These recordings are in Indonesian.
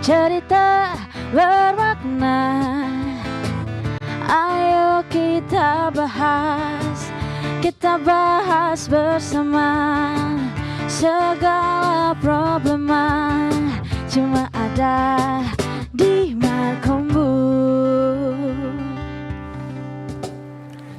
cerita bermakna. Ayo kita bahas bersama. Segala problema cuma ada di Markombu.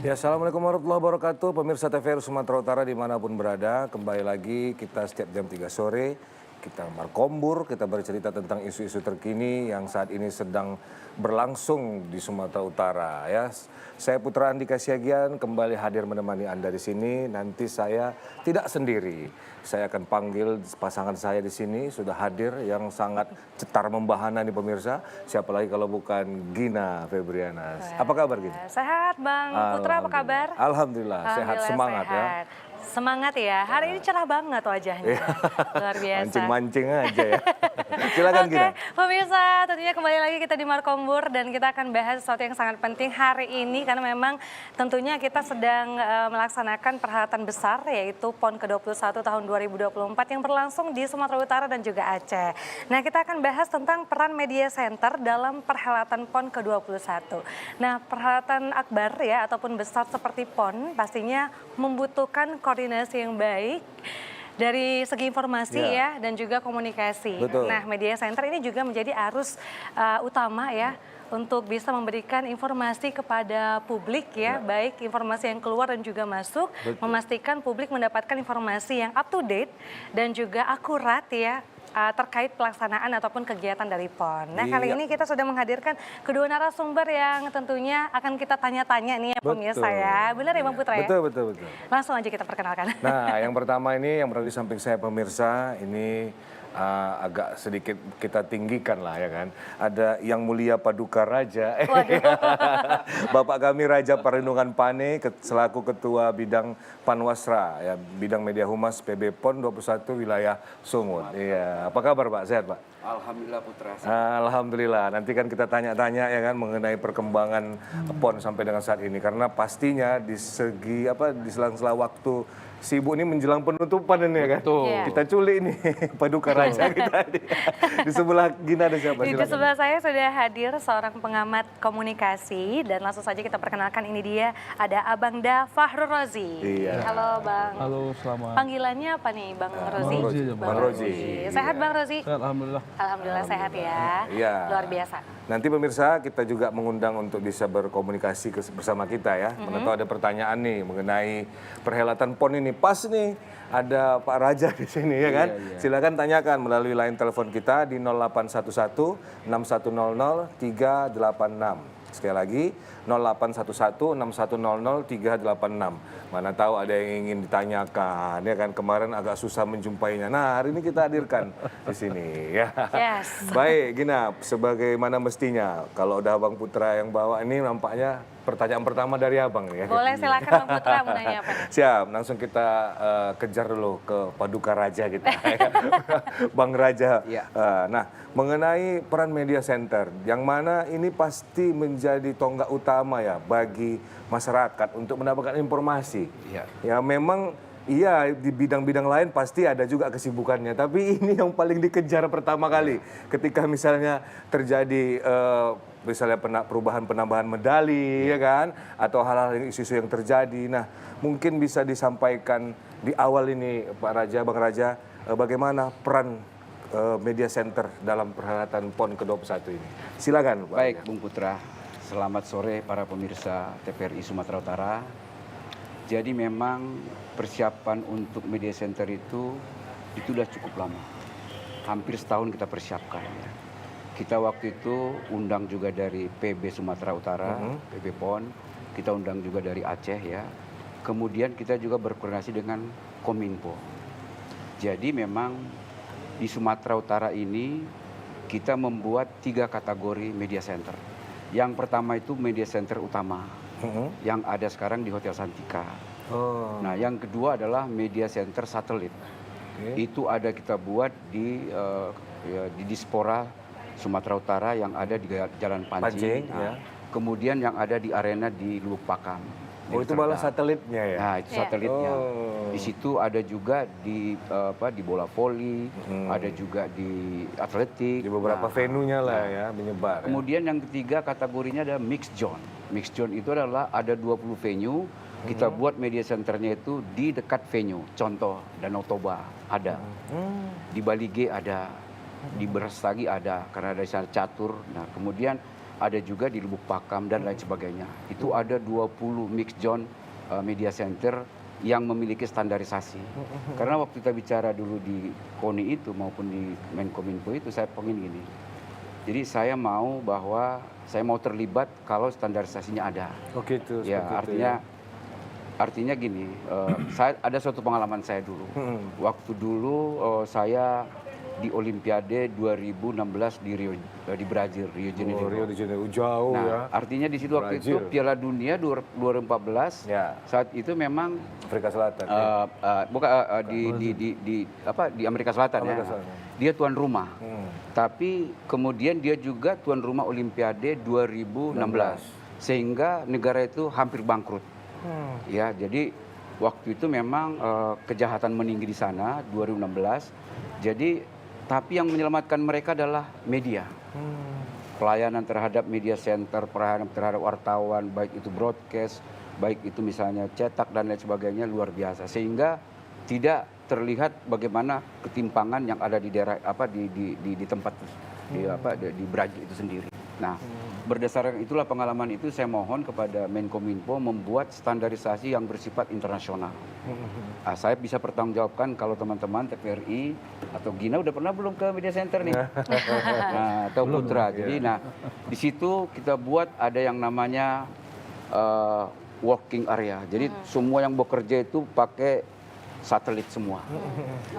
Ya, assalamualaikum warahmatullahi wabarakatuh. Pemirsa TVRI Sumatera Utara dimanapun berada, kembali lagi kita setiap jam 3 sore. Kita Markombur, kita bercerita tentang isu-isu terkini yang saat ini sedang berlangsung di Sumatera Utara. Ya, saya Putra Andika Siagian kembali hadir menemani Anda di sini. Nanti saya tidak sendiri. Saya akan panggil pasangan saya di sini, sudah hadir yang sangat cetar membahana nih pemirsa. Siapa lagi kalau bukan Gina Febriana. Apa kabar Gina? Sehat Bang Putra, apa kabar? Alhamdulillah, sehat, semangat sehat. Ya. Semangat ya, hari ini cerah banget wajahnya, luar biasa. Mancing-mancing aja ya. Silakan Gina. Pemirsa, tentunya kembali lagi kita di Markombur dan kita akan bahas sesuatu yang sangat penting hari ini karena memang tentunya kita sedang melaksanakan perhelatan besar yaitu PON ke-21 tahun 2024 yang berlangsung di Sumatera Utara dan juga Aceh. Nah, kita akan bahas tentang peran media center dalam perhelatan PON ke-21. Nah, perhelatan akbar ya ataupun besar seperti PON pastinya membutuhkan koordinasi yang baik dari segi informasi ya dan juga komunikasi. Betul. Nah, media center ini juga menjadi arus utama ya untuk bisa memberikan informasi kepada publik ya, baik informasi yang keluar dan juga masuk, memastikan publik mendapatkan informasi yang up to date dan juga akurat ya. Terkait pelaksanaan ataupun kegiatan dari PON. Nah, kali ini kita sudah menghadirkan kedua narasumber yang tentunya akan kita tanya-tanya nih ya pemirsa ya. Benar ya Bang Putra ya? Betul. Langsung aja kita perkenalkan. Nah, yang pertama ini yang berada di samping saya pemirsa, ini agak sedikit kita tinggikan lah ya kan. Ada Yang Mulia Paduka Raja. Bapak kami Raja Perlindungan Pane selaku Ketua Bidang Panwasra ya, Bidang Media Humas PB PON 21 wilayah Sumut. Iya, apa kabar Pak? Sehat Pak? Alhamdulillah Putra. Alhamdulillah. Nanti kan kita tanya-tanya ya kan mengenai perkembangan PON sampai dengan saat ini karena pastinya di segi di sela-sela waktu sibuk ini menjelang penutupan ini ya kan. Kita culik nih Paduka Raja kita di sebelah Gina ada siapa? Di sebelah saya sudah hadir seorang pengamat komunikasi dan langsung saja kita perkenalkan ini dia ada Abang Da Fahrul Rozi. Iya. Halo Bang. Halo, selamat. Panggilannya apa nih Bang Rozi? Bang Rozi. Sehat Bang Rozi? Alhamdulillah. Alhamdulillah sehat ya. Iya. Luar biasa. Nanti pemirsa kita juga mengundang untuk bisa berkomunikasi bersama kita ya. Mana tahu ada pertanyaan nih mengenai perhelatan PON ini. Pas nih ada Pak Raja di sini ya kan. Silakan tanyakan melalui line telepon kita di 0811 6100 386. Sekali lagi 0811 6100 386. Mana tahu ada yang ingin ditanyakan ya kan, kemarin agak susah menjumpainya. Nah, hari ini kita hadirkan di sini ya. Yes. Baik, Gina, sebagaimana mestinya kalau udah Abang Putra yang bawa ini nampaknya pertanyaan pertama dari Abang ya. Boleh silakan Bang Putra mau nanya apa nih? Siap, langsung kita kejar dulu ke Paduka Raja kita. Bang Raja. Ya. Nah, mengenai peran media center, yang mana ini pasti menjadi tonggak utama ya bagi masyarakat untuk mendapatkan informasi. Ya memang iya di bidang-bidang lain pasti ada juga kesibukannya, tapi ini yang paling dikejar pertama kali ketika misalnya terjadi misalnya perubahan penambahan medali ya kan, atau hal-hal isu-isu yang terjadi. Nah, mungkin bisa disampaikan di awal ini Pak Raja, Bang Raja, bagaimana peran media center dalam perhelatan PON ke-21 ini. Silakan Pak. Baik Bung Putra, selamat sore para pemirsa TVRI Sumatera Utara. Jadi memang persiapan untuk media center itu sudah cukup lama. Hampir setahun kita persiapkan. Ya. Kita waktu itu undang juga dari PB Sumatera Utara, PB PON. Kita undang juga dari Aceh ya. Kemudian kita juga berkoordinasi dengan Kominfo. Jadi memang di Sumatera Utara ini kita membuat 3 kategori media center. Yang pertama itu media center utama. Yang ada sekarang di Hotel Santika. Nah, yang kedua adalah media center satelit. Itu ada kita buat di Dispora Sumatera Utara yang ada di Jalan Pancing. Ya. Kemudian yang ada di arena di Lubuk Pakam. Oh, itu malah satelitnya ya? Nah, itu satelitnya. Oh. Di situ ada juga di bola voli, ada juga di atletik. Di beberapa venue-nya lah ya, Nah, menyebar. kemudian yang ketiga kategorinya ada mixed zone. Mixed zone itu adalah ada 20 venue, kita buat media centernya itu di dekat venue. Contoh, Danau Toba ada, di Bali G ada, di Brastagi ada, karena ada di sana catur. Nah, kemudian ada juga di Lubuk Pakam dan lain sebagainya. Itu ada 20 mixed zone media center yang memiliki standarisasi. Karena waktu kita bicara dulu di KONI itu maupun di Menkominfo itu saya pengen gini. Jadi saya mau terlibat kalau standarisasinya ada. Oke itu. Ya, artinya gini, saya ada suatu pengalaman saya dulu. Waktu dulu saya di Olimpiade 2016 di Brazil, Rio de Janeiro. Rio de Janeiro jauh Nah, ya. artinya di situ waktu itu Piala Dunia 2014 Ya. saat itu memang Afrika Selatan. di Amerika Selatan Amerika ya. Selatan. Dia tuan rumah. Tapi kemudian dia juga tuan rumah Olimpiade 2016. Sehingga negara itu hampir bangkrut. Ya, jadi waktu itu memang kejahatan meninggi di sana 2016. Jadi tapi yang menyelamatkan mereka adalah media. Pelayanan terhadap media center, pelayanan terhadap wartawan, baik itu broadcast, baik itu misalnya cetak dan lain sebagainya luar biasa. Sehingga tidak terlihat bagaimana ketimpangan yang ada di daerah di tempat di Brazil itu sendiri. Nah, berdasarkan itulah pengalaman itu saya mohon kepada Menkominfo membuat standarisasi yang bersifat internasional. Saya bisa pertanggungjawabkan kalau teman-teman TVRI atau Gina udah pernah belum ke media center nih? Nah, atau Putra. Jadi di situ kita buat ada yang namanya working area. Jadi semua yang bekerja itu pakai satelit semua.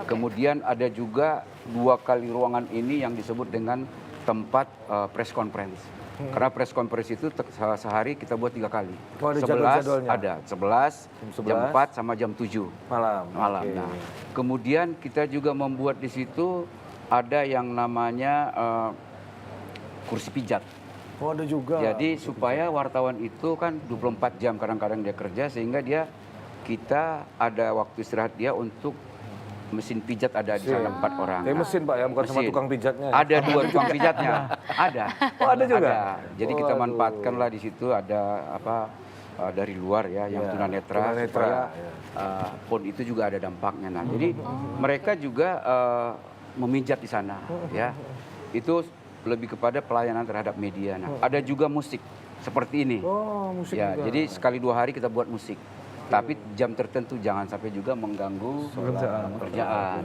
Kemudian ada juga 2 kali ruangan ini yang disebut dengan tempat press conference. Karena press conference itu sehari kita buat 3 kali. Oh, ada 11 jadwal-jadwalnya? ada, 11, jam 4 sama jam 7 Malam. Okay. Nah, kemudian kita juga membuat di situ ada yang namanya kursi pijat. Oh, ada juga. Jadi supaya wartawan itu kan 24 jam kadang-kadang dia kerja sehingga kita ada waktu istirahat dia untuk mesin pijat ada di sana 4 orang. Mesin Pak ya, bukan sama tukang pijatnya. Ya? Ada 2 tukang pijatnya. Ada. Oh, ada juga. Ada. Jadi kita manfaatkanlah di situ ada dari luar ya yang tunanetra supaya PON itu juga ada dampaknya. Nah, jadi mereka juga memijat di sana ya. Itu lebih kepada pelayanan terhadap media. Nah, ada juga musik seperti ini. Oh, musik ya, juga. jadi sekali 2 hari kita buat musik. Tapi jam tertentu jangan sampai juga mengganggu pekerjaan.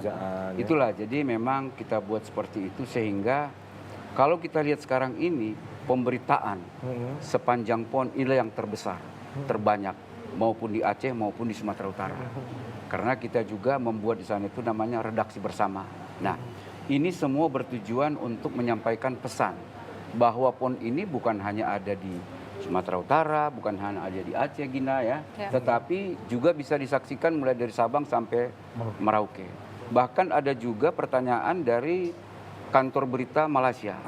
Itulah jadi memang kita buat seperti itu sehingga kalau kita lihat sekarang ini pemberitaan sepanjang PON inilah yang terbesar, terbanyak maupun di Aceh maupun di Sumatera Utara. Karena kita juga membuat di sana itu namanya redaksi bersama. Nah, ini semua bertujuan untuk menyampaikan pesan bahwa PON ini bukan hanya ada di Sumatera Utara, bukan hanya ada di Aceh, Gina ya, tetapi juga bisa disaksikan mulai dari Sabang sampai Merauke. Bahkan ada juga pertanyaan dari kantor berita Malaysia.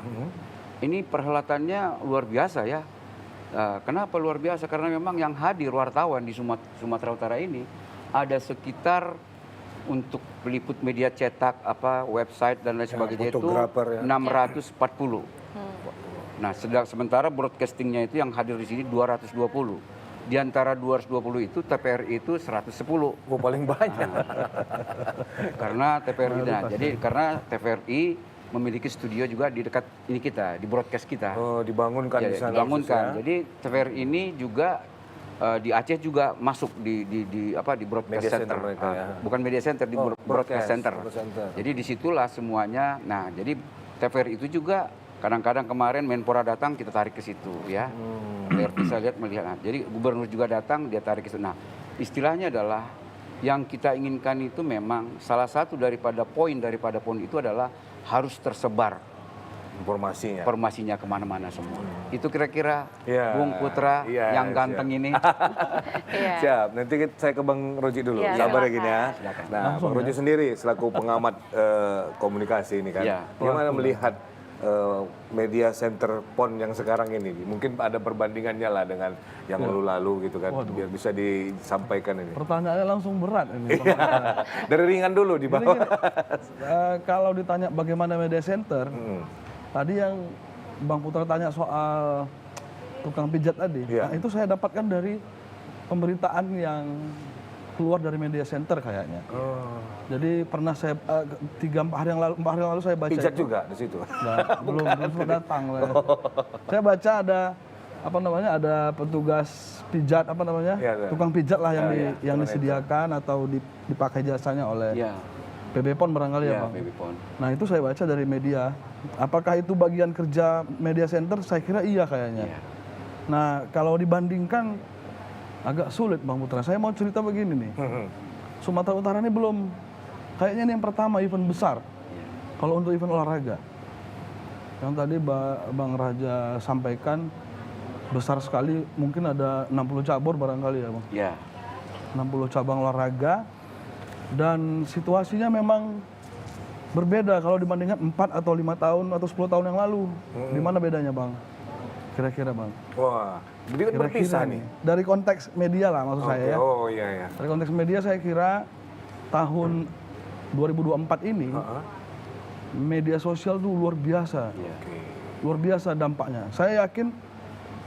Ini perhelatannya luar biasa ya. Kenapa luar biasa? Karena memang yang hadir wartawan di Sumatera Utara ini ada sekitar untuk peliput media cetak, website dan lain sebagainya itu 640. Nah, sementara broadcastingnya itu yang hadir di sini 220. Di antara 220 itu TVRI itu 110. Oh, paling banyak. Karena TVRI, karena TVRI memiliki studio juga di dekat ini kita, di broadcast kita. Oh, dibangunkan di sana. Dibangunkan. Jadi TVRI ini juga di Aceh juga masuk di broadcast media center. mereka, ya. Bukan media center, di broadcast center. Center. Jadi disitulah semuanya. Nah, jadi TVRI itu juga kadang-kadang kemarin Menpora datang kita tarik ke situ ya. Biar bisa melihat. Nah, jadi gubernur juga datang dia tarik ke situ. Nah, istilahnya adalah yang kita inginkan itu memang salah satu daripada poin PON itu adalah harus tersebar informasinya kemana-mana semua. Itu kira-kira Bung Putra yang ganteng ini. Siap, nanti saya ke Bang Roji dulu. Sabar ya gini ya. Nah, Bang Roji sendiri selaku pengamat komunikasi ini kan, gimana melihat media center PON yang sekarang ini? Mungkin ada perbandingannya lah dengan yang lalu-lalu gitu kan, biar bisa disampaikan ini. Pertanyaannya langsung berat ini. Dari ringan dulu di bawah. Kalau ditanya bagaimana media center, tadi yang Bang Putra tanya soal tukang pijat tadi, Iya. nah, itu saya dapatkan dari pemberitaan yang keluar dari media center kayaknya. Jadi pernah saya 4 hari yang lalu saya baca Pijat itu. juga di situ. Nggak, belum sempat datang. Saya baca ada ada petugas pijat Iya. tukang pijat lah yang yang tukang disediakan atau dipakai jasanya oleh Ya, PB PON barangkali ya, ya, Bang. Baby Pon. Nah, itu saya baca dari media. Apakah itu bagian kerja media center? Saya kira iya kayaknya. Iya. Nah, kalau dibandingkan agak sulit Bang Putra. Saya mau cerita begini nih. Sumatera Utara ini belum, kayaknya ini yang pertama event besar. Kalau untuk event olahraga. Yang tadi Bang Raja sampaikan besar sekali, mungkin ada 60 cabur barangkali ya Bang. Ya, 60 cabang olahraga. Dan situasinya memang berbeda kalau dibandingkan 4 atau 5 tahun atau 10 tahun yang lalu. Di mana bedanya Bang? Kira-kira Bang? Wah, jadi kan berpisah nih. Dari konteks media lah maksud saya ya. Oh iya ya. Dari konteks media saya kira tahun 2024 ini media sosial tuh luar biasa. Luar biasa dampaknya. Saya yakin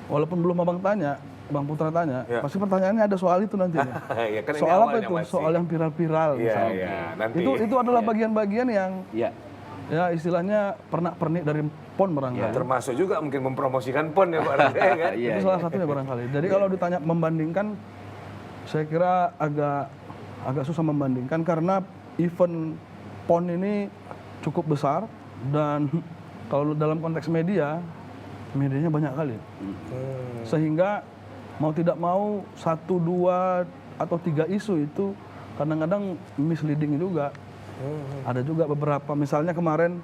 walaupun belum Abang tanya, Bang Putra tanya, Ya. pasti pertanyaannya ada soal itu nanti. Ya, kan ini Soal apa awalnya itu? masih. Soal yang viral-viral Iya, misalnya. iya, nanti. Itu adalah bagian-bagian yang ya, ya istilahnya pernak-pernik dari PON barangkali. Termasuk juga mungkin mempromosikan PON ya Pak Raja, ya kan? Iya, Itu salah satunya barangkali. Jadi kalau ditanya membandingkan, saya kira agak susah membandingkan karena event PON ini cukup besar dan kalau dalam konteks medianya banyak kali. Sehingga mau tidak mau 1, 2 atau 3 isu itu kadang-kadang misleading juga. Ada juga beberapa, misalnya kemarin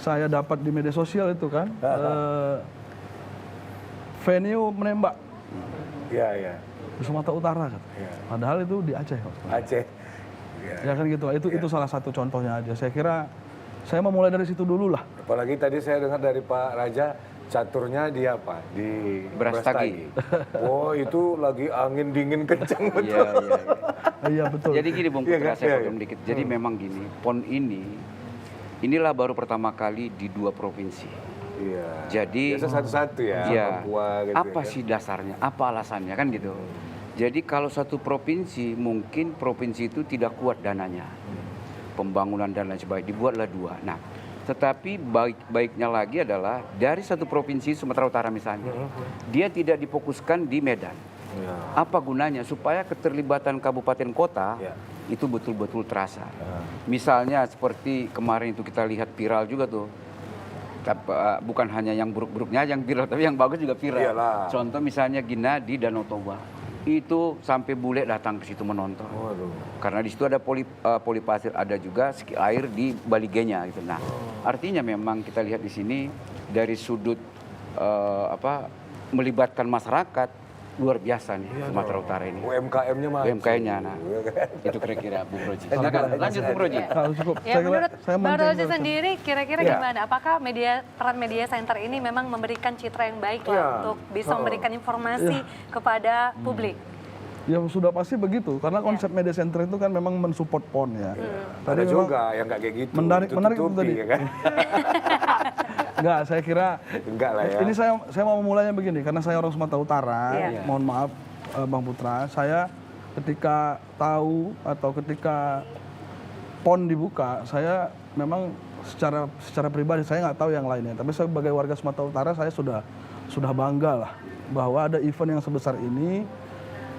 saya dapat di media sosial itu kan, venue menembak Iya, iya. di Sumatera Utara kan. Padahal itu di Aceh. Aceh. Iya. Ya kan gitu. Itu salah satu contohnya aja. Saya kira saya mau mulai dari situ dulu lah. Apalagi tadi saya dengar dari Pak Raja, caturnya di apa? Di Brastagi. Oh, itu lagi angin dingin kencang betul. iya, iya. Iya betul. Jadi gini Bung Iya Putra, kan? saya Iya, potong iya. dikit. Jadi memang gini, PON inilah baru pertama kali di 2 provinsi. Iya. Jadi biasa satu-satu ya, Iya. Papua gitu. Apa ya. sih dasarnya? Apa alasannya kan gitu? Jadi kalau satu provinsi, mungkin provinsi itu tidak kuat dananya, pembangunan dan lain sebagainya, dibuatlah 2. Nah, tetapi baiknya lagi adalah dari satu provinsi Sumatera Utara misalnya, dia tidak difokuskan di Medan. Iya. Apa gunanya? Supaya keterlibatan kabupaten kota Ya. itu betul-betul terasa. Misalnya seperti kemarin itu kita lihat viral juga tuh. Bukan hanya yang buruk-buruknya yang viral, tapi yang bagus juga viral. Iyalah. Contoh misalnya Gina di Danau Toba. Itu sampai bule datang ke situ menonton. Waduh. Karena di situ ada poli pasir, ada juga ski air di baligenya gitu. Nah, artinya memang kita lihat di sini dari sudut melibatkan masyarakat luar biasa nih Sumatera Utara ini. UMKM-nya mah. UMKM-nya, nah. Itu kira-kira Bung Roji. Silakan lanjut Bung Roji. Kalau cukup. Ya, menurut saya Bang mancing Roji terus. sendiri kira-kira Ya. gimana? Apakah peran media center ini memang memberikan citra yang baik lah Ya. untuk bisa memberikan informasi kepada publik? Ya sudah pasti begitu, karena konsep media center itu kan memang mensupport PON ya. Ada memang juga yang nggak kayak gitu. menarik itu Tutup-tutupi, tadi. ya kan? Enggak, saya kira Enggak lah ya. ini saya mau memulainya begini, karena saya orang Sumatera Utara. Iya. Mohon maaf Bang Putra, saya ketika tahu atau ketika PON dibuka, saya memang secara pribadi saya nggak tahu yang lainnya, tapi sebagai warga Sumatera Utara saya sudah bangga lah bahwa ada event yang sebesar ini,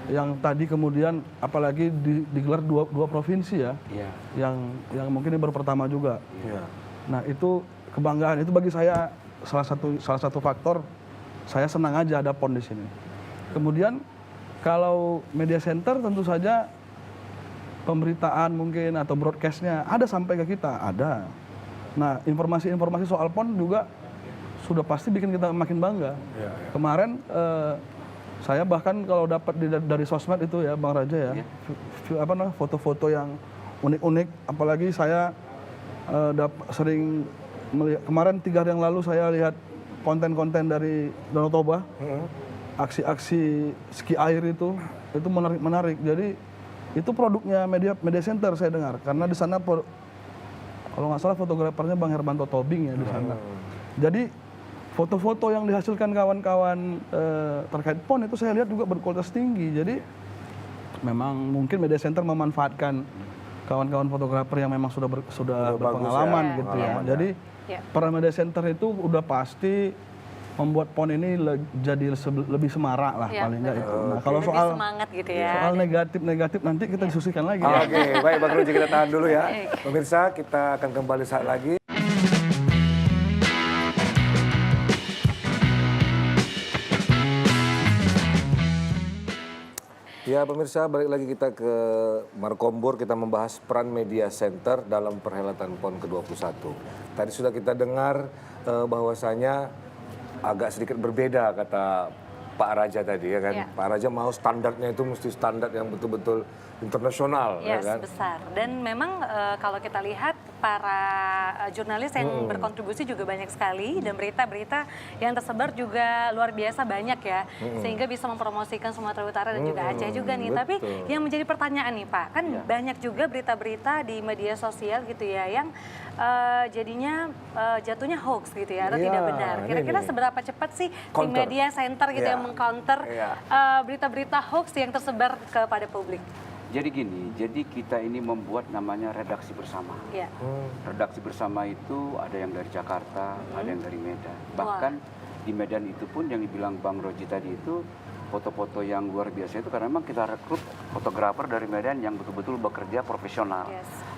yang tadi kemudian apalagi digelar dua provinsi ya, Iya. yang mungkin ini baru pertama juga. Iya. Nah itu kebanggaan, itu bagi saya salah satu faktor saya senang aja ada PON di sini. Kemudian kalau media center tentu saja pemberitaan mungkin atau broadcastnya ada sampai ke kita, ada. Nah informasi-informasi soal PON juga sudah pasti bikin kita makin bangga. Iya, Kemarin saya bahkan kalau dapat dari sosmed itu ya Bang Raja ya, foto-foto yang unik-unik, apalagi saya sering kemarin 3 hari yang lalu saya lihat konten-konten dari Danau Toba, aksi-aksi ski air itu menarik. Jadi itu produknya media center saya dengar, karena di sana kalau nggak salah fotografernya Bang Hermanto Tobing ya di sana. Jadi foto-foto yang dihasilkan kawan-kawan terkait PON itu saya lihat juga berkualitas tinggi. Jadi memang mungkin media center memanfaatkan kawan-kawan fotografer yang memang sudah berpengalaman ya, gitu ya. Jadi peran media center itu udah pasti membuat PON ini jadi lebih semarak lah paling nggak itu. Nah, kalau Lebih soal semangat gitu ya. soal negatif nanti kita diskusikan lagi. Oke, baik Bang Roji, kita tahan dulu ya. Pemirsa, kita akan kembali saat lagi. Ya pemirsa, balik lagi kita ke Markombur, kita membahas peran media center dalam perhelatan PON ke-21. Tadi sudah kita dengar bahwasanya agak sedikit berbeda kata Pak Raja tadi ya kan. Pak Raja mau standarnya itu mesti standar yang betul-betul internasional ya kan. Besar. Dan memang kalau kita lihat para jurnalis yang berkontribusi juga banyak sekali, dan berita-berita yang tersebar juga luar biasa banyak ya, sehingga bisa mempromosikan Sumatera Utara dan juga Aceh juga nih. Tapi yang menjadi pertanyaan nih Pak, kan banyak juga berita-berita di media sosial gitu ya yang jadinya jatuhnya hoax gitu ya, atau tidak benar. Kira-kira seberapa cepat sih tim media center gitu yang mengcounter berita-berita hoax yang tersebar kepada publik? Jadi gini, jadi kita ini membuat namanya redaksi bersama. Redaksi bersama itu ada yang dari Jakarta, ada yang dari Medan. Bahkan di Medan itu pun yang dibilang Bang Roji tadi itu foto-foto yang luar biasa itu karena memang kita rekrut fotografer dari Medan yang betul-betul bekerja profesional.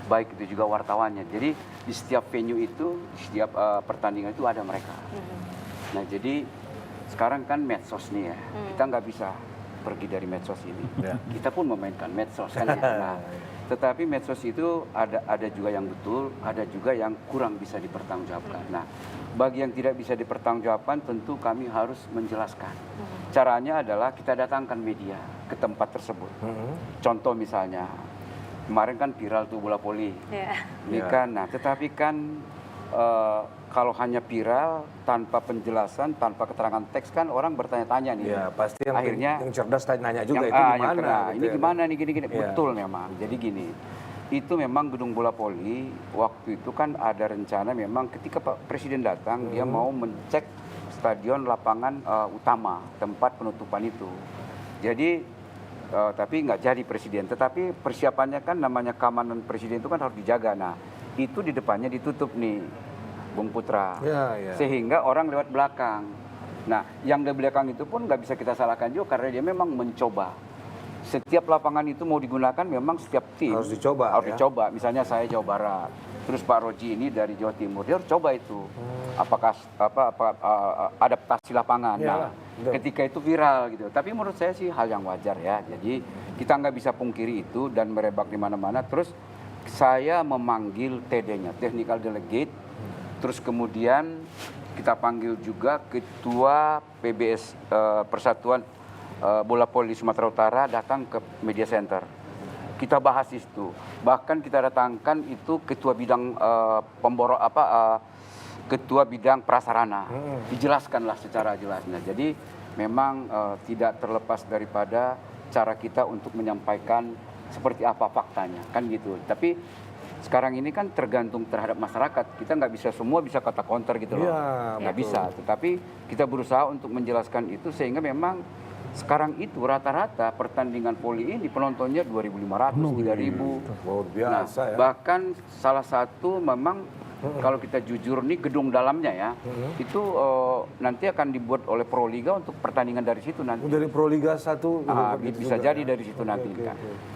Baik itu juga wartawannya. Jadi di setiap venue itu, di setiap pertandingan itu ada mereka. Nah jadi sekarang kan medsos nih ya, kita nggak bisa pergi dari medsos ini. Kita pun memainkan medsos kan ya. Nah, tetapi medsos itu ada juga yang betul, ada juga yang kurang bisa dipertanggungjawabkan. Nah, bagi yang tidak bisa dipertanggungjawabkan tentu kami harus menjelaskan. Caranya adalah kita datangkan media ke tempat tersebut. Contoh misalnya, kemarin kan viral tuh bola voli. Ini kan, nah tetapi kan kalau hanya viral tanpa penjelasan, tanpa keterangan teks kan orang bertanya-tanya nih. Ya pasti yang akhirnya yang cerdas tanya juga yang, itu gimana? Gitu ini gimana nih gini-gini. Betul memang. Jadi gini, itu memang gedung bola voli waktu itu kan ada rencana memang ketika Pak Presiden datang dia mau mencek stadion lapangan utama tempat penutupan itu. Jadi tapi nggak jadi Presiden. Tetapi persiapannya kan namanya keamanan Presiden itu kan harus dijaga. Nah itu di depannya ditutup nih, Bung Putra, sehingga orang lewat belakang. Nah, yang di belakang itu pun nggak bisa kita salahkan juga karena dia memang mencoba. Setiap lapangan itu mau digunakan memang setiap tim harus dicoba. Dicoba. Misalnya saya Jawa Barat, terus Pak Roji ini dari Jawa Timur, dia harus coba itu. Apakah adaptasi lapangan. Nah, ketika itu viral gitu. Tapi menurut saya sih hal yang wajar ya. Jadi kita nggak bisa pungkiri itu dan merebak di mana-mana. Terus saya memanggil TD-nya, Technical Delegate, terus kemudian kita panggil juga Ketua PBS Persatuan Bola Voli Sumatera Utara datang ke Media Center. Kita bahas itu, bahkan kita datangkan itu Ketua Bidang Ketua Bidang Prasarana, dijelaskanlah secara jelasnya. Jadi memang tidak terlepas daripada cara kita untuk menyampaikan seperti apa faktanya, kan gitu. Tapi sekarang ini kan tergantung terhadap masyarakat. Kita nggak bisa semua bisa kata counter gitu loh, nggak bisa. Tetapi kita berusaha untuk menjelaskan itu sehingga memang sekarang itu rata-rata pertandingan voli ini penontonnya 2.500, 3.000. Luar biasa ya. Bahkan salah satu memang kalau kita jujur nih gedung dalamnya ya, itu nanti akan dibuat oleh Proliga untuk pertandingan dari situ nanti. Dari Proliga 1 bisa jadi dari situ nanti.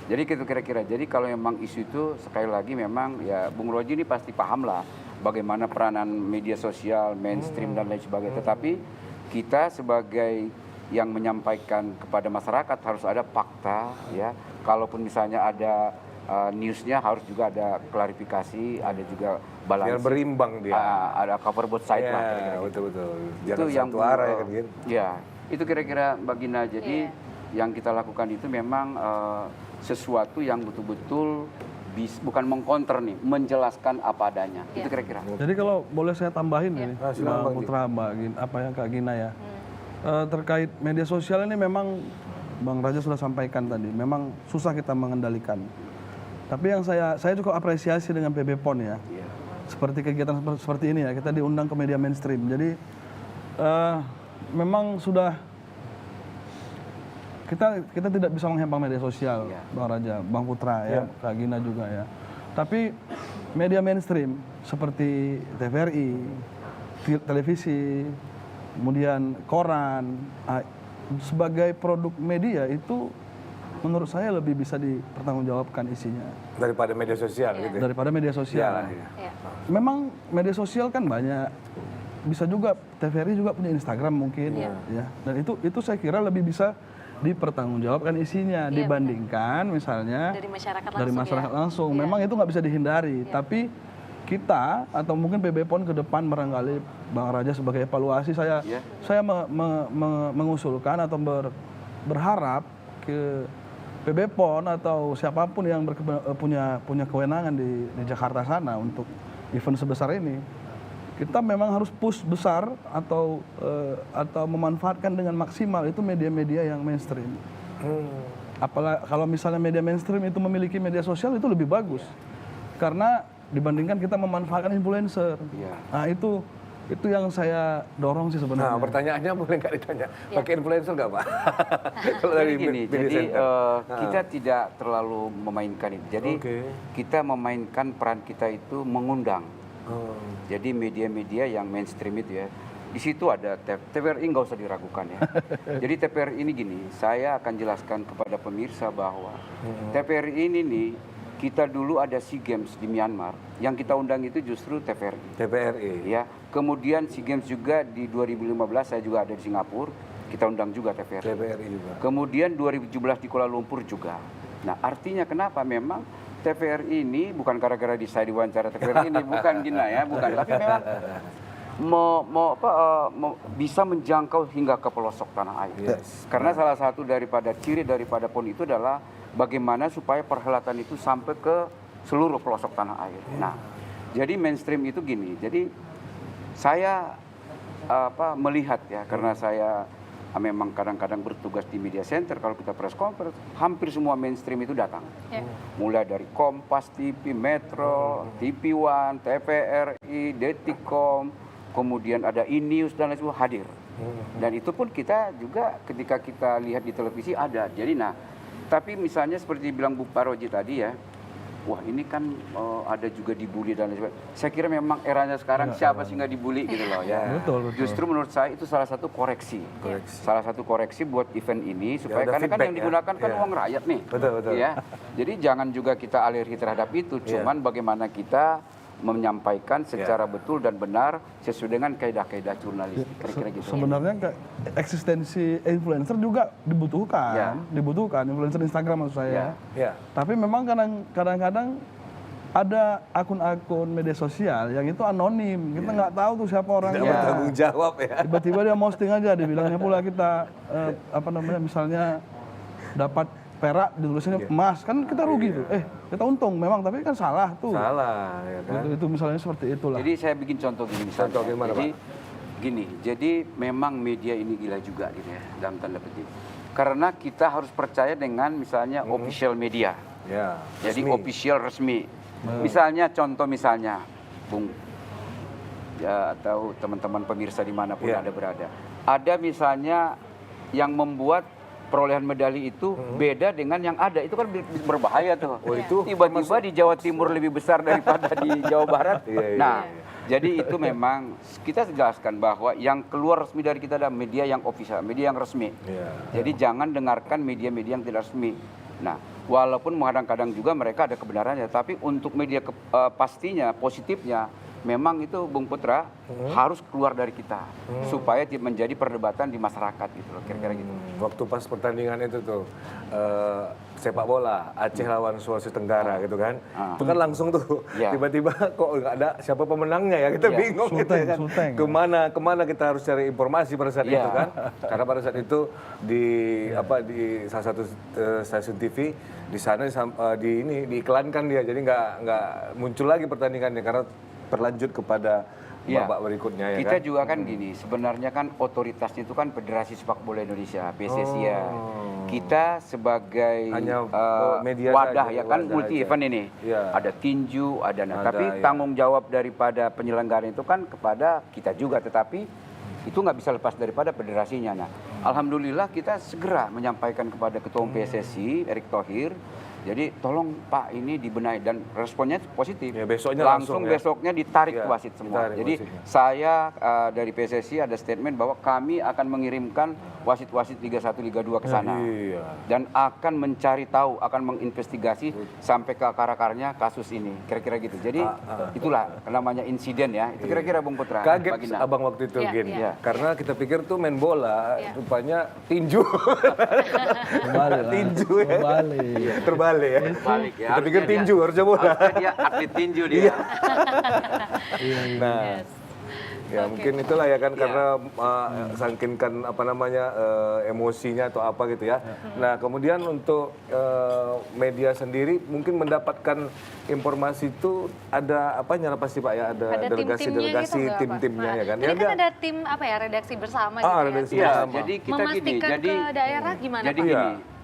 Jadi gitu kira-kira. Jadi kalau memang isu itu sekali lagi memang ya Bung Roji ini pasti paham lah bagaimana peranan media sosial, mainstream dan lain sebagainya. Tetapi kita sebagai yang menyampaikan kepada masyarakat harus ada fakta ya. Kalaupun misalnya ada newsnya harus juga ada klarifikasi, ada juga balance. Biar berimbang dia. Ada cover both side lah kira-kira. Betul-betul. Itu yang satu arah ya kan gitu. Ya, itu kira-kira Mbak Gina. Jadi yang kita lakukan itu memang sesuatu yang betul-betul bukan mengkonter nih, menjelaskan apa adanya. Itu kira-kira. Jadi kalau boleh saya tambahin ini, silakan, Bang Putra, apa yang Kak Gina ya. Terkait media sosial ini memang Bang Raja sudah sampaikan tadi, memang susah kita mengendalikan. Tapi yang saya cukup apresiasi dengan PB PON ya. Seperti kegiatan seperti ini ya, kita diundang ke media mainstream. Jadi memang sudah kita tidak bisa menghempang media sosial, Bang Raja, Bang Putra ya, Kak Gina juga ya. Tapi media mainstream seperti TVRI, televisi, kemudian koran, sebagai produk media itu menurut saya lebih bisa dipertanggungjawabkan isinya Daripada media sosial gitu. daripada media sosial. Memang media sosial kan banyak, bisa juga TVRI juga punya Instagram mungkin, ya. Dan itu saya kira lebih bisa dipertanggungjawabkan isinya dibandingkan misalnya dari masyarakat langsung. Memang itu nggak bisa dihindari, tapi kita atau mungkin PB PON ke depan barangkali Bang Raja sebagai evaluasi saya mengusulkan atau berharap ke PB PON atau siapapun yang punya kewenangan di Jakarta sana untuk event sebesar ini, kita memang harus push besar atau memanfaatkan dengan maksimal itu media-media yang mainstream. Apalagi kalau misalnya media mainstream itu memiliki media sosial itu lebih bagus, karena dibandingkan kita memanfaatkan influencer. Nah itu yang saya dorong sih sebenarnya. Nah pertanyaannya boleh nggak ditanya, pakai influencer nggak Pak? Kalau dari gini, jadi kita tidak terlalu memainkan itu. Jadi kita memainkan peran kita itu mengundang. Jadi media-media yang mainstream itu ya, di situ ada TVRI, nggak usah diragukan ya. Jadi TVRI ini gini, saya akan jelaskan kepada pemirsa bahwa TVRI ini nih, kita dulu ada SEA Games di Myanmar, yang kita undang itu justru TVRI. TVRI. Ya, kemudian SEA Games juga di 2015 saya juga ada di Singapura, kita undang juga TVRI. TVRI juga. Kemudian 2017 di Kuala Lumpur juga. Nah, artinya kenapa memang TVRI ini bukan gara-gara saya diwawancara TVRI ini, bukan Gina ya, bukan, tapi memang bisa menjangkau hingga ke pelosok tanah air. Karena salah satu ciri daripada PON itu adalah bagaimana supaya perhelatan itu sampai ke seluruh pelosok tanah air. Nah, jadi mainstream itu gini. Jadi saya melihat ya, karena saya memang kadang-kadang bertugas di media center, kalau kita press conference, hampir semua mainstream itu datang. Mulai dari Kompas TV, Metro, TV One, TVRI, Detikcom, kemudian ada E-News dan lain sebagainya hadir. Dan itu pun kita juga ketika kita lihat di televisi ada. Jadi tapi misalnya seperti bilang Bu Paroji tadi ya, wah ini kan ada juga dibully dan lain sebagainya. Saya kira memang eranya sekarang siapa sih nggak dibully gitu loh ya. Betul. Justru menurut saya itu salah satu koreksi. Salah satu koreksi buat event ini supaya karena kan yang digunakan kan uang rakyat nih. Betul. Ya. Jadi jangan juga kita alergi terhadap itu. Cuman bagaimana kita menyampaikan secara betul dan benar sesuai dengan kaidah-kaidah jurnalistik. Kira-kira gitu. Sebenarnya eksistensi influencer juga dibutuhkan, influencer Instagram maksud saya. Tapi memang kadang-kadang ada akun-akun media sosial yang itu anonim, kita nggak tahu tuh siapa orangnya. Tidak bertanggung jawab ya. Tiba-tiba dia posting aja, dibilangnya pula kita misalnya dapat perak, ditulisnya emas, kan kita rugi tuh. Kita untung memang, tapi kan salah tuh. Salah, ya kan? Itu misalnya seperti itulah. Jadi saya bikin contoh gini misalnya. Contoh gimana, Pak? Jadi memang media ini gila juga gitu ya, dalam tanda petik. Karena kita harus percaya dengan misalnya official media. Jadi official resmi. Contoh misalnya, Bung, ya atau teman-teman pemirsa dimanapun ada berada. Ada misalnya yang membuat perolehan medali itu beda dengan yang ada, itu kan berbahaya tuh. Tiba-tiba di Jawa Timur lebih besar daripada di Jawa Barat. Jadi itu memang kita jelaskan bahwa yang keluar resmi dari kita adalah media yang official, media yang resmi. Jadi jangan dengarkan media-media yang tidak resmi. Nah, walaupun kadang-kadang juga mereka ada kebenarannya, tapi untuk media pastinya, positifnya, memang itu Bung Putra harus keluar dari kita supaya menjadi perdebatan di masyarakat gitu loh, kira-kira gitu. Waktu pas pertandingan itu tuh sepak bola Aceh lawan Sulawesi Tenggara gitu kan. Ah. Itu kan langsung tuh Iya. tiba-tiba kok nggak ada siapa pemenangnya ya, kita Iya. bingung gitu ya kan. Sulteng. Kemana kita harus cari informasi pada saat Iya. itu kan. Karena pada saat itu di salah satu stasiun TV di sana diiklankan dia, jadi nggak muncul lagi pertandingannya karena berlanjut kepada Iya. babak berikutnya ya Kita kan. juga kan gini, sebenarnya kan otoritasnya itu kan Federasi Sepak Bola Indonesia, PSSI ya. Kita sebagai Hanya media wadah saja, ya kan wadah multi aja. event ini. Iya. Ada tinju, ada Ada, tapi ya. tanggung jawab daripada penyelenggara itu kan kepada kita juga, tetapi itu nggak bisa lepas daripada federasinya. Nah, alhamdulillah kita segera menyampaikan kepada Ketua Umum PSSI Erick Thohir. Jadi tolong Pak ini dibenahi, dan responnya positif. Ya, besoknya langsung ya. besoknya ditarik Ya, ke wasit semua. ditarik Jadi wasitnya. saya dari PSSI ada statement bahwa kami akan mengirimkan wasit-wasit Liga 1, Liga 2 ke sana. Iya. Dan akan mencari tahu, akan menginvestigasi sampai ke akar-akarnya kasus ini. Kira-kira gitu. Jadi itulah namanya insiden ya. Itu kira-kira Bung Putra. Kaget Baginda. abang waktu itu Iya, Gin, iya. karena kita pikir tuh main bola, Iya. rupanya tinju. Kembali lah. Tinju ya. Kembali. Terbalik ya. Balik ya. Kita pikir tinju, harusnya bola. Harusnya dia atlet tinju dia. Nah, ya mungkin itulah ya kan, Iya. karena saking kan apa namanya emosinya atau apa gitu ya. Nah kemudian untuk media sendiri mungkin mendapatkan informasi itu ada apanya pasti Pak ya, ada Ada delegasi tim-timnya delegasi gitu nggak, Pak? tim-timnya ya kan. Ini Ya, kan nggak? ada tim apa ya, redaksi bersama Ah, gitu redaksi ya. Iya, bersama. jadi kita gini. Memastikan Jadi ke daerah gimana jadi Pak? Iya. gini.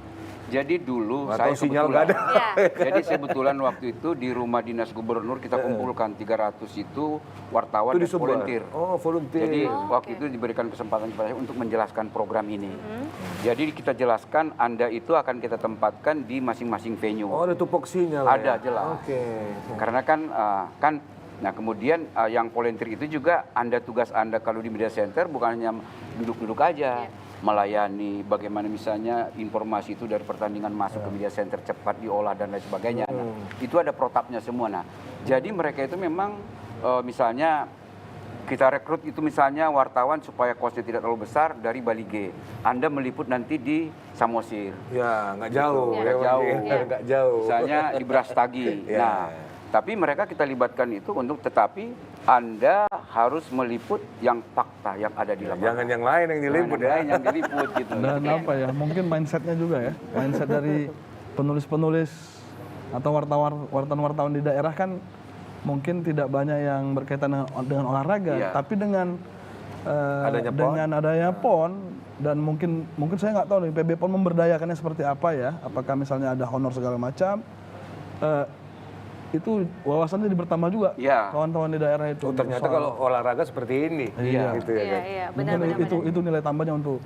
Jadi dulu Atau saya sinyal nggak ada. Iya. Jadi kebetulan waktu itu di rumah dinas gubernur kita kumpulkan 300 itu wartawan Itu di dan Sumber. volunteer. Oh, volunteer. Jadi Oh, waktu oke. itu diberikan kesempatan kepada saya untuk menjelaskan program ini. Jadi kita jelaskan Anda itu akan kita tempatkan di masing-masing venue. Oh, ada tupoksinya lah Ada, ya? jelas. Oke. Karena kan nah kemudian yang volunteer itu juga tugas Anda kalau di media center bukan hanya duduk-duduk aja, melayani bagaimana misalnya informasi itu dari pertandingan masuk ke media center cepat diolah dan lain sebagainya. Nah, itu ada protapnya semua. Nah, jadi mereka itu memang misalnya kita rekrut itu misalnya wartawan supaya kosnya tidak terlalu besar dari Bali G. Anda meliput nanti di Samosir. Ya, nggak jauh. Nggak ya, jauh. Iya, nggak jauh. Misalnya di Brastagi. Ya. Nah, tapi mereka kita libatkan itu untuk tetapi Anda harus meliput yang fakta yang ada di lapangan. Jangan yang lain yang diliput Jangan ya. yang lain yang diliput gitu. Dan apa ya, mungkin mindsetnya juga ya, mindset dari penulis-penulis atau wartawan-wartawan di daerah kan mungkin tidak banyak yang berkaitan dengan olahraga, Iya. tapi dengan Adanya PON. dengan adanya PON dan mungkin saya nggak tahu nih PB PON memberdayakannya seperti apa ya, apakah misalnya ada honor segala macam, itu wawasannya bertambah juga Iya. kawan-kawan di daerah itu. Oh, ternyata Soal- kalau olahraga seperti ini. Iya. Gitu ya Iya, kan. iya, mungkin benar-benar. itu nilai tambahnya untuk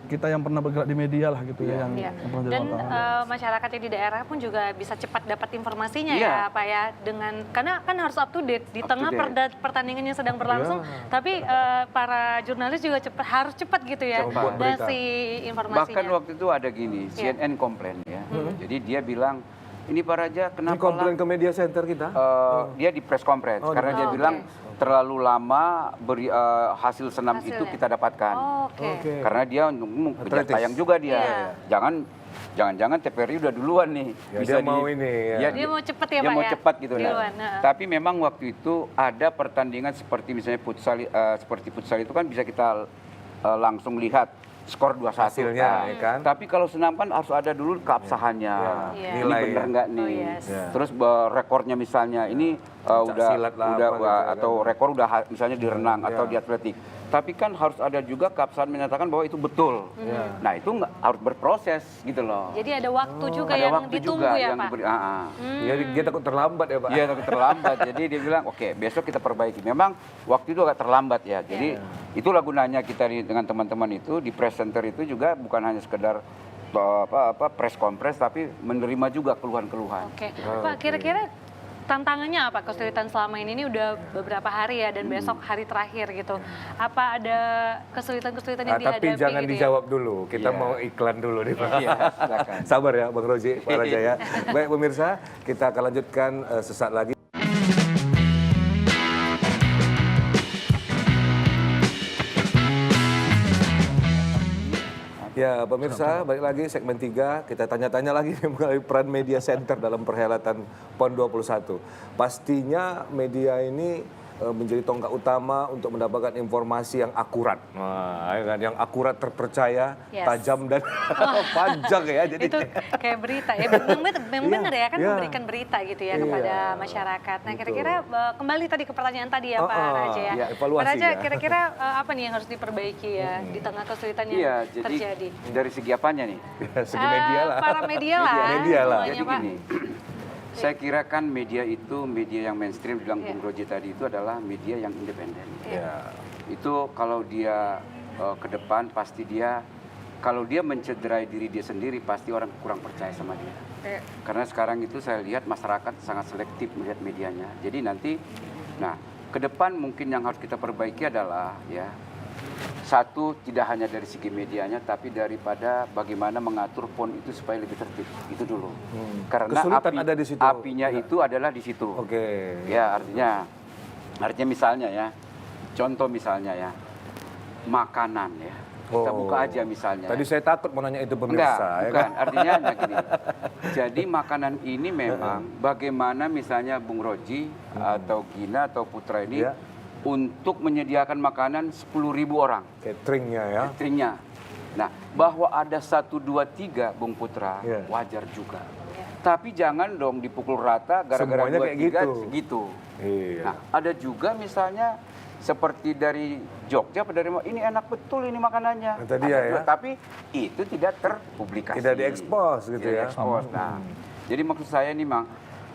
kita yang pernah bergerak di media lah gitu ya, yang Iya. pernah jadi Dan wartawan. masyarakat yang di daerah pun juga bisa cepat dapat informasinya Iya. ya Pak ya, dengan karena kan harus up to date di Up to tengah date. pertandingan yang sedang berlangsung, tapi para jurnalis juga harus cepat gitu ya Cepat berita. ngasih informasinya. Bahkan waktu itu ada gini, CNN komplain ya. Jadi dia bilang, ini Pak Raja Ini kenapa komplain ke media center kita. dia di press conference Oh, karena di- dia Oh, bilang oke. terlalu lama hasil senam itu Hasilnya. kita dapatkan. Oh, oke. Oke. Kardia dia kejar Atletis. tayang juga dia. Iya. Jangan-jangan TVRI udah duluan nih. Ya, dia mau ini, ya. Dia mau cepet ya, dia Pak, mau ya? cepat gitu. Duluan, Nah. heeh. Tapi memang waktu itu ada pertandingan seperti misalnya futsal itu kan bisa kita langsung lihat skor 2-1. Hasilnya, Nah, ya kan? Tapi kalau senam kan harus ada dulu keabsahannya. Iya. Ini Nilai bener ya. nggak nih? Oh, yes. Ya. Terus rekornya misalnya ini udah silat lah, udah apa gitu ya atau kan. rekor udah misalnya di renang atau Ya. di atletik. Tapi kan harus ada juga keabsahan menyatakan bahwa itu betul. Nah, itu nggak harus berproses gitu loh. Jadi ada waktu juga ada yang waktu ditunggu juga ya yang Pak. diberi. Ya, dia takut terlambat ya Pak. Iya, tapi terlambat. Jadi dia bilang, oke, besok kita perbaiki. Memang waktu itu agak terlambat ya. Jadi itulah gunanya kita dengan teman-teman itu di press center itu juga bukan hanya sekedar press conference, tapi menerima juga keluhan-keluhan. Oke, Pak, kira-kira tantangannya apa kesulitan selama ini udah beberapa hari ya dan besok hari terakhir gitu. Apa ada kesulitan-kesulitan yang dihadapi Tapi jangan gitu dijawab dulu, kita Iya. mau iklan dulu nih Pak. Iya, silakan. Sabar ya Bang Roji, Pak Raja ya. Baik pemirsa, kita akan lanjutkan sesaat lagi. Ya, pemirsa, balik lagi segmen 3, kita tanya-tanya lagi mengenai peran media center dalam perhelatan PON 21. Pastinya media ini menjadi tonggak utama untuk mendapatkan informasi yang akurat. Nah, ya kan? Yang akurat, terpercaya, Yes. tajam dan panjang ya. Jadi Itu kayak berita ya, memang benar ya kan Iya. memberikan berita gitu ya Iya. kepada masyarakat. Nah Betul. kira-kira kembali tadi ke pertanyaan tadi ya Pak Raja ya. ya, evaluasi Pak Raja ya. kira-kira apa nih yang harus diperbaiki ya di tengah kesulitan yang Iya, jadi terjadi? dari segi apanya nih? segi media lah. Para media lah. Media lah. semuanya, Jadi Pak. gini, saya kira kan media itu, media yang mainstream, bilang Iya. Bung Roji tadi itu adalah media yang independen. Ya. Itu kalau dia ke depan pasti dia, kalau dia mencederai diri dia sendiri, pasti orang kurang percaya sama dia. Iya. Karena sekarang itu saya lihat masyarakat sangat selektif melihat medianya. Jadi nanti, nah ke depan mungkin yang harus kita perbaiki adalah ya, satu, tidak hanya dari segi medianya, tapi daripada bagaimana mengatur PON itu supaya lebih tertib. Itu dulu. Karena Kesulitan ada di situ. apinya itu adalah di situ. Oke. Ya, artinya misalnya ya, contoh misalnya ya, makanan ya. Kita Oh. buka aja misalnya. Tadi ya. saya takut mau nanya itu Enggak, pemirsa. ya bukan. kan? Artinya hanya gini. Jadi makanan ini memang bagaimana misalnya Bung Roji atau Gina atau Putra ini Iya. untuk menyediakan makanan 10.000 orang Cateringnya ya. cateringnya. Nah, bahwa ada 1, 2, 3 Bung Putra Iya. wajar juga. Tapi jangan dong dipukul rata gara-gara Semuanya 2, kayak 3 gitu. segitu. Iya. Nah, ada juga misalnya seperti dari Jogja, dari ini enak betul ini makanannya. Itu dia Ada juga, ya. tapi itu tidak terpublikasi. Tidak diekspos gitu Tidak ya. diekspos. Nah, jadi maksud saya nih, Mang,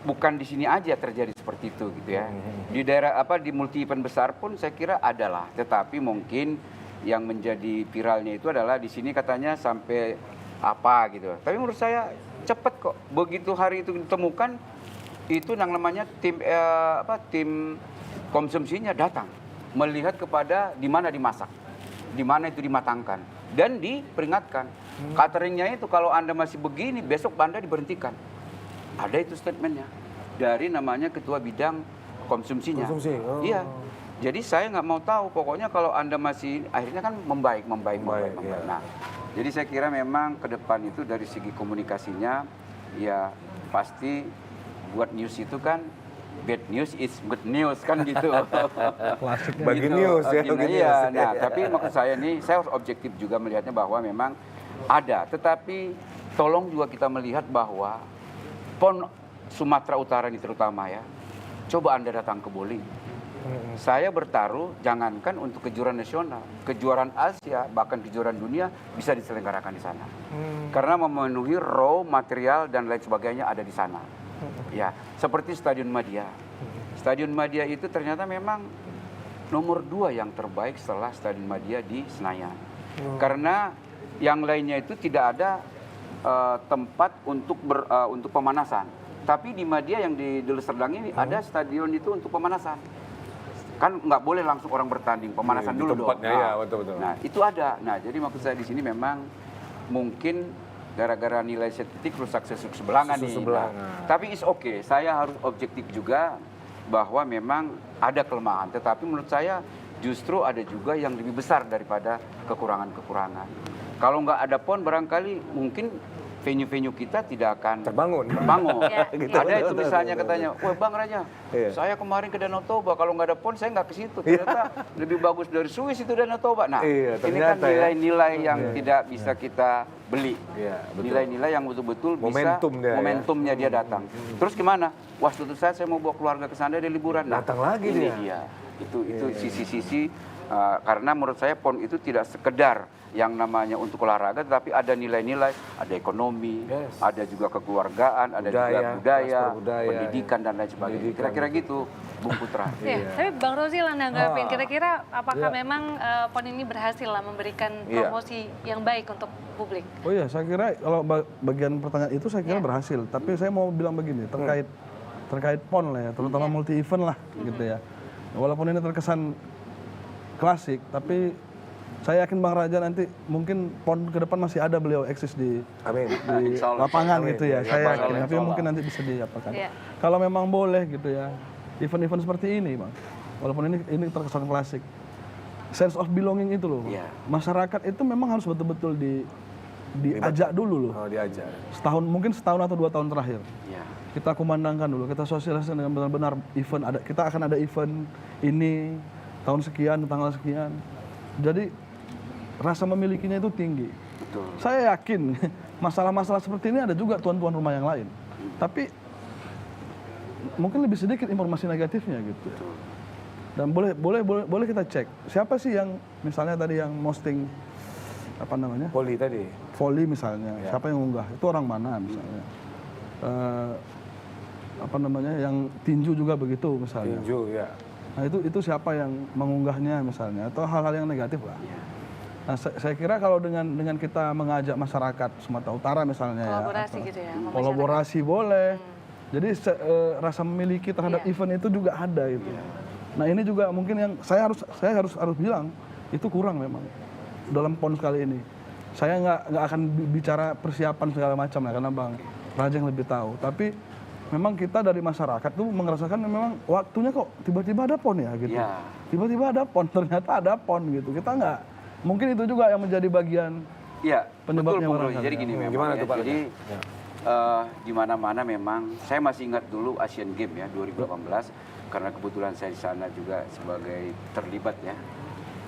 bukan di sini aja terjadi seperti itu gitu ya. Di daerah di multi event besar pun saya kira adalah, tetapi mungkin yang menjadi viralnya itu adalah di sini katanya sampai apa gitu. Tapi menurut saya cepet kok. Begitu hari itu ditemukan, itu yang namanya tim konsumsinya datang melihat kepada di mana dimasak, di mana itu dimatangkan, dan diperingatkan. Cateringnya itu kalau Anda masih begini, besok Anda diberhentikan. Ada itu statementnya dari namanya ketua bidang konsumsinya. Konsumsi, oh. Iya. Jadi saya nggak mau tahu. Pokoknya kalau Anda masih, akhirnya kan membaik. Iya. Nah, jadi saya kira memang ke depan itu dari segi komunikasinya, ya pasti buat news itu kan bad news is good news kan gitu. Klasiknya. Bagi news ya, Gini, bagi iya. news. Nah, tapi maksud saya nih, saya harus objektif juga melihatnya bahwa memang ada. Tetapi tolong juga kita melihat bahwa PON Sumatera Utara ini terutama ya, coba Anda datang ke Boli. Saya bertaruh, jangankan untuk kejuaraan nasional, kejuaraan Asia, bahkan kejuaraan dunia bisa diselenggarakan di sana. Karena memenuhi raw material dan lain sebagainya ada di sana. Ya, seperti Stadion Madia. Stadion Madia itu ternyata memang nomor 2 yang terbaik setelah Stadion Madia di Senayan. Karena yang lainnya itu tidak ada tempat untuk pemanasan. Tapi di Madia yang di Deli Serdang ini ada stadion itu untuk pemanasan. Kan nggak boleh langsung orang bertanding, pemanasan Di dulu dong. tempatnya, ya, betul-betul. Nah, itu ada. Nah, jadi maksud saya di sini memang mungkin gara-gara nilai statistik rusak susuk sebelangan nih. Sebelangan. Nah, tapi is okay. Saya harus objektif juga bahwa memang ada kelemahan. Tetapi menurut saya justru ada juga yang lebih besar daripada kekurangan-kekurangan. Kalau nggak ada PON barangkali mungkin venue-venue kita tidak akan Terbangun. Ya, Gitu. Ada itu Betul, misalnya betul, katanya, wah Bang Raja, Iya. saya kemarin ke Danau Toba, kalau nggak ada PON saya nggak ke situ. Ternyata lebih bagus dari Swiss itu Danau Toba. Nah, Iya, ini kan ternyata ya. nilai-nilai yang tidak bisa kita beli. Iya, betul. Nilai-nilai yang betul-betul Momentum dia, bisa, ya. momentumnya dia datang. Terus gimana? Wah, suatu saat saya mau bawa keluarga ke sana di liburan. Nah, Datang lagi ini dia. Itu sisi-sisi karena menurut saya PON itu tidak sekedar yang namanya untuk olahraga, tetapi ada nilai-nilai, ada ekonomi, Yes. ada juga kekeluargaan, ada juga budaya, transfer budaya, pendidikan dan lain sebagainya. Pendidikan. Kira-kira gitu, Bung Putra. Ya, tapi Bang Rozi lah nanggapin, kira-kira apakah memang PON ini berhasil lah memberikan Iya. promosi yang baik untuk publik? Oh iya, saya kira kalau bagian pertanyaan itu saya kira berhasil. Tapi saya mau bilang begini, terkait PON lah ya, terutama multi event lah gitu ya. Walaupun ini terkesan klasik, tapi saya yakin Bang Raja nanti mungkin PON ke depan masih ada beliau eksis di Amin. Insya Allah. lapangan Amin. gitu ya. Insya Saya Allah, yakin, insya tapi Allah. mungkin nanti bisa diapakan. Iya. Kalau memang boleh gitu ya, event-event seperti ini, Bang. Walaupun ini terkesan klasik. Sense of belonging itu loh. Iya. Masyarakat itu memang harus betul-betul diajak dulu loh. Oh, diajak. Mungkin setahun atau 2 tahun terakhir. Ya. Kita kumandangkan dulu, kita sosialisasikan dengan benar-benar event. Kita akan ada event ini tahun sekian, tanggal sekian. Jadi rasa memilikinya itu tinggi. Betul. Saya yakin masalah-masalah seperti ini ada juga tuan-tuan rumah yang lain. Tapi mungkin lebih sedikit informasi negatifnya gitu. Dan boleh kita cek siapa sih yang misalnya tadi yang posting apa namanya Poli tadi. volley misalnya, Ya. siapa yang unggah itu orang mana misalnya. Apa namanya yang tinju juga begitu misalnya. Tinju ya. Nah itu siapa yang mengunggahnya misalnya atau hal-hal yang negatif lah. Nah saya kira kalau dengan kita mengajak masyarakat Sumatera Utara misalnya Kolaborasi ya, gitu ya, sama kolaborasi boleh. Jadi rasa memiliki terhadap Iya. event itu juga ada itu. Nah ini juga mungkin yang saya harus bilang itu kurang memang dalam PON kali ini. Saya nggak akan bicara persiapan segala macam ya karena Bang Rajeng lebih tahu. Tapi memang kita dari masyarakat tuh merasakan memang waktunya kok tiba-tiba ada PON ya gitu. Ya. Tiba-tiba ada PON, ternyata ada PON gitu. Kita nggak, mungkin itu juga yang menjadi bagian Iya, betul penyebabnya Bung Roy. barangkali Jadi ya. gini memang Gimana ya. tuh, Pak? Jadi Ya. di mana-mana memang saya masih ingat dulu Asian Games ya 2018 karena kebetulan saya di sana juga sebagai terlibat ya.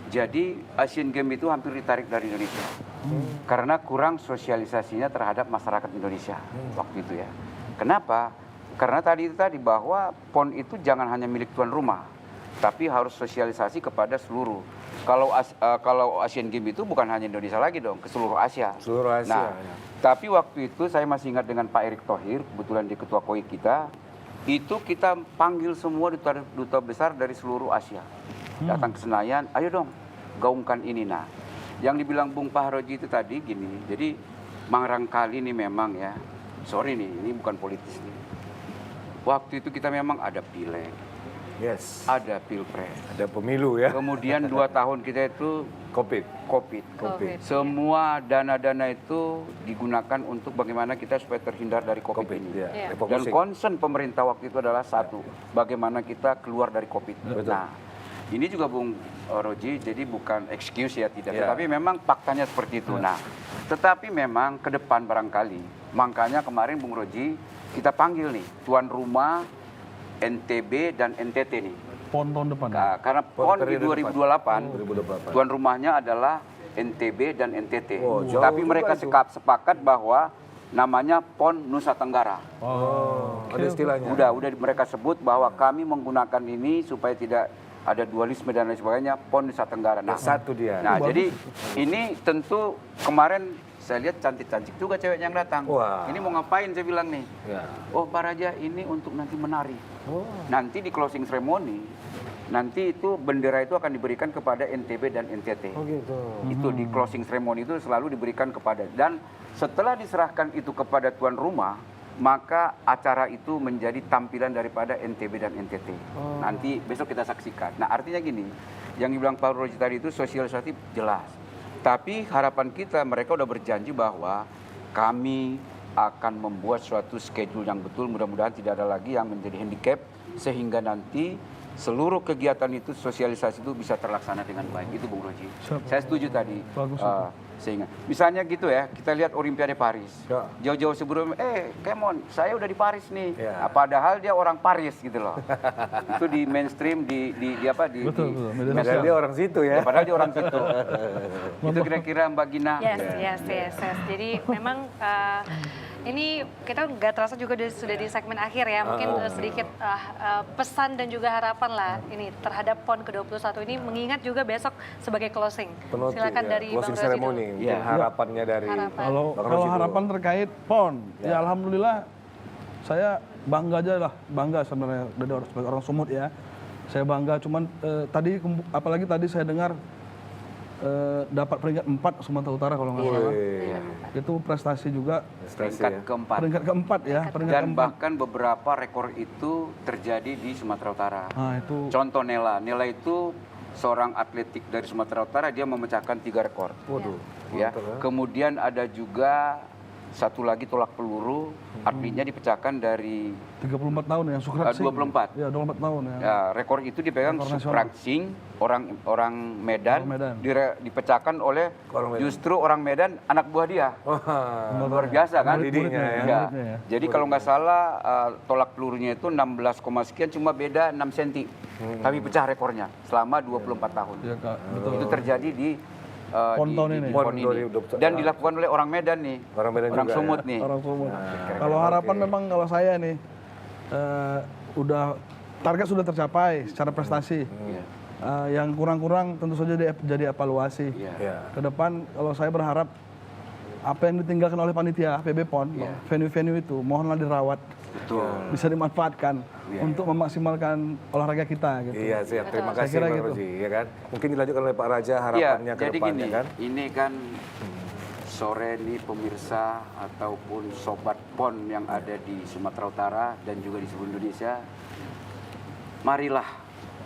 Jadi Asian Games itu hampir ditarik dari Indonesia karena kurang sosialisasinya terhadap masyarakat Indonesia waktu itu ya. Kenapa? Karena tadi bahwa PON itu jangan hanya milik tuan rumah, tapi harus sosialisasi kepada seluruh. Kalau Asian Games itu bukan hanya Indonesia lagi dong, ke seluruh Asia. Seluruh Asia. Nah, Ya. tapi waktu itu saya masih ingat dengan Pak Erick Thohir, kebetulan dia ketua KOI kita, itu kita panggil semua duta besar dari seluruh Asia. Datang ke Senayan, ayo dong gaungkan ini. Nah, yang dibilang Bung Pahroji itu tadi gini, jadi barangkali ini memang ya, sorry nih, ini bukan politis nih. Waktu itu kita memang ada pileg, Yes. ada pilpres. Ada pemilu ya. Kemudian 2 tahun kita itu Covid. COVID. Semua dana-dana itu digunakan untuk bagaimana kita supaya terhindar dari COVID, Covid. ini. Ya. Iya. Dan Refocusing. concern pemerintah waktu itu adalah satu, bagaimana kita keluar dari COVID. Betul. Nah, ini juga Bung Roji, jadi bukan excuse ya tidak, Ya. tetapi memang faktanya seperti itu. Nah, tetapi memang ke depan barangkali, makanya kemarin Bung Roji kita panggil nih tuan rumah NTB dan NTT nih. PON tahun depan. Nah, karena PON di periode 2028, 2028. tuan rumahnya adalah NTB dan NTT. Oh, jauh Tapi juga mereka itu. sepakat bahwa namanya PON Nusa Tenggara. Oh, ada istilahnya. Udah mereka sebut bahwa kami menggunakan ini supaya tidak ada dualisme dan lain sebagainya, PON Nusa Tenggara. Nah, Satu dia. nah jadi ini tentu kemarin saya lihat cantik-cantik juga cewek yang datang. Wah. Ini mau ngapain saya bilang nih? Ya. Oh Pak Raja, ini untuk nanti menari. Oh. Nanti di closing ceremony, nanti itu bendera itu akan diberikan kepada NTB dan NTT. Oh gitu. Itu di closing ceremony itu selalu diberikan kepada. Dan setelah diserahkan itu kepada tuan rumah, maka acara itu menjadi tampilan daripada NTB dan NTT. Nanti besok kita saksikan. Nah artinya gini, yang dibilang Pak Roji tadi itu sosialisasi jelas. Tapi harapan kita, mereka udah berjanji bahwa kami akan membuat suatu schedule yang betul, mudah-mudahan tidak ada lagi yang menjadi handicap, sehingga nanti seluruh kegiatan itu, sosialisasi itu bisa terlaksana dengan baik. Itu Bung Roji. Siap. Saya setuju tadi. Bagus, Sehingga misalnya gitu ya, kita lihat Olimpiade Paris. Ya. Jauh-jauh sebelum, Kemon, saya udah di Paris nih. Ya. Nah, padahal dia orang Paris gitu loh. Itu di mainstream, di apa di Betul, di- media Padahal sosial. dia orang situ ya. Ya, padahal dia orang situ. Itu kira-kira Mbak Gina. Yes. Jadi memang ini kita nggak terasa juga sudah di segmen akhir ya. Mungkin sedikit pesan dan juga harapan lah ini terhadap PON ke-21 ini, mengingat juga besok sebagai closing. Penutup, Silakan ya. dari Bang Closing Roji ceremony. dulu. Mungkin harapannya dari Harapan. Kalau Bang Roji dulu. harapan terkait PON, ya alhamdulillah saya bangga aja lah, bangga sebenarnya sebagai orang Sumut ya. Saya bangga, cuman apalagi tadi saya dengar dapat peringkat 4 Sumatera Utara kalau nggak salah. Wih, Itu prestasi juga, prestasi Peringkat ya. keempat. peringkat keempat ya, peringkat Dan keempat. bahkan beberapa rekor itu terjadi di Sumatera Utara. Nah itu Contoh Nela itu seorang atletik dari Sumatera Utara, dia memecahkan 3 rekor. Waduh. Ya. mantap ya. Kemudian ada juga satu lagi tolak peluru, atletnya dipecahkan dari 34 tahun ya, Sukrat Singh. 24. Ya, 24 tahun ya. Ya, rekor itu dipegang Rekor nasional. Sukrat Singh, orang Medan, Orang Medan. dipecahkan oleh Orang Medan. justru orang Medan, anak buah dia. Wah, Luar biasa kan? Murid-muridnya ya. Ya. Muridnya ya. Jadi kalau nggak salah tolak pelurunya itu 16, sekian, cuma beda 6 cm. Tapi pecah rekornya selama 24 tahun. Ya, Kak, betul. Itu terjadi di PON tahun ini. PON PON ini. 2020. Dan dilakukan oleh orang Medan nih. Orang Medan juga Sumut ya. nih. Orang Sumut. Kira-kira. Kalau harapan memang kalau saya nih udah target sudah tercapai secara prestasi. Iya. Yang kurang-kurang tentu saja jadi evaluasi. Iya. Ya. Ke depan kalau saya berharap apa yang ditinggalkan oleh panitia PB PON, Iya. venue-venue itu mohonlah dirawat, Betul. bisa dimanfaatkan Iya. untuk memaksimalkan olahraga kita gitu. Iya, siap. Terima Saya kasih kira Pak gitu. Roji, ya kan? Mungkin dilanjutkan oleh Pak Raja Iya, harapannya ke jadi depannya gini, kan? ini kan sore nih pemirsa ataupun sobat PON yang ada di Sumatera Utara dan juga di seluruh Indonesia, marilah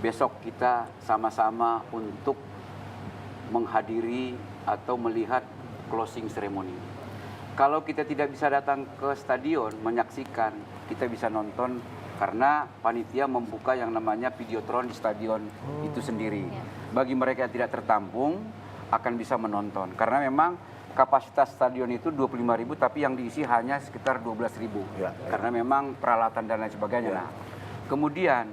besok kita sama-sama untuk menghadiri atau melihat closing ceremony. Kalau kita tidak bisa datang ke stadion menyaksikan, kita bisa nonton karena panitia membuka yang namanya videotron di stadion itu sendiri. Bagi mereka yang tidak tertampung akan bisa menonton karena memang kapasitas stadion itu 25.000 tapi yang diisi hanya sekitar 12.000 Ya, ya. karena memang peralatan dan lain sebagainya. Nah, kemudian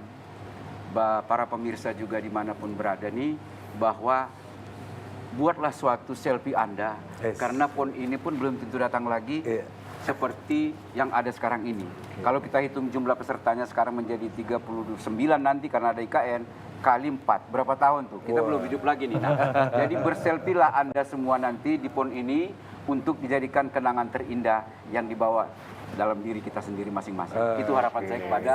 para pemirsa juga dimanapun berada nih bahwa buatlah suatu selfie Anda Yes. karena PON ini pun belum tentu datang lagi Iya. seperti yang ada sekarang ini. Kalau kita hitung jumlah pesertanya sekarang menjadi 39 nanti karena ada IKN kali 4 berapa tahun tuh? Kita belum hidup lagi nih. Nah, jadi berselfie lah Anda semua nanti di PON ini untuk dijadikan kenangan terindah yang dibawa dalam diri kita sendiri masing-masing. Itu harapan saya kepada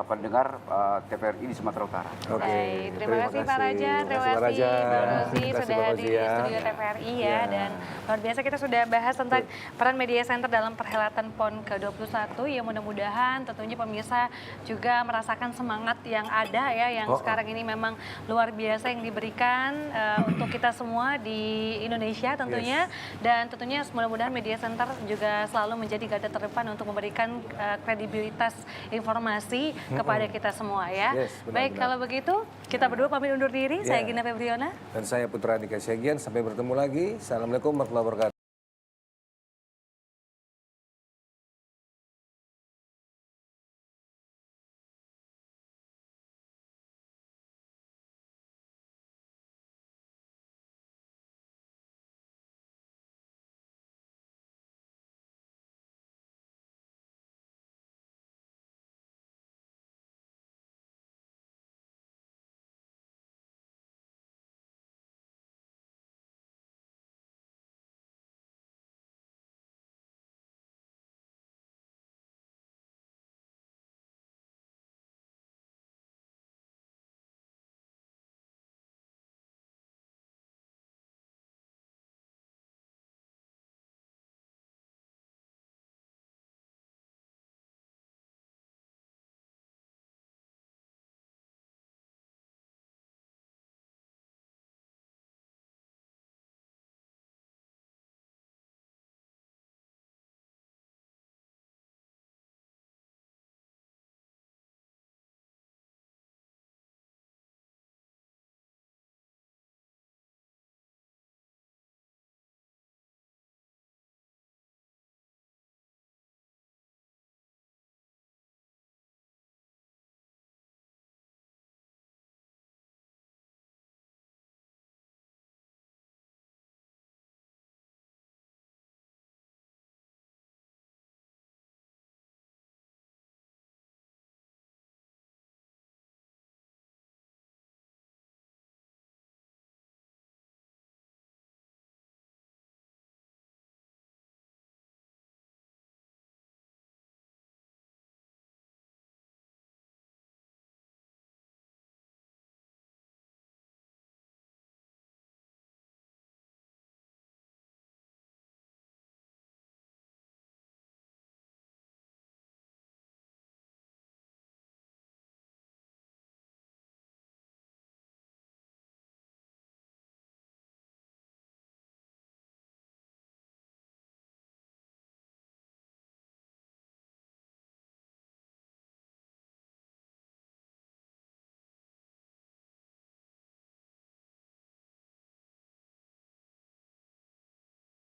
pendengar TVRI di Sumatera Utara. Oke, Baik, terima kasih Pak Raja, terima Pak kasih Raja. Bang Rozi Terima kasih, sudah Bang hadir Rozi di ya. studio TVRI ya. Ya. Dan luar biasa kita sudah bahas tentang peran media center dalam perhelatan PON ke-21 yang mudah-mudahan tentunya pemirsa juga merasakan semangat yang ada ya, yang sekarang ini memang luar biasa yang diberikan untuk kita semua di Indonesia tentunya. Dan tentunya mudah-mudahan media center juga selalu menjadi garda terdepan untuk memberikan kredibilitas informasi kepada kita semua ya. Yes, benar-benar. Baik, kalau begitu kita berdua pamit undur diri. Saya Ya. Gina Febriona. Dan saya Putra Andika Syagian, sampai bertemu lagi. Assalamualaikum warahmatullahi wabarakatuh.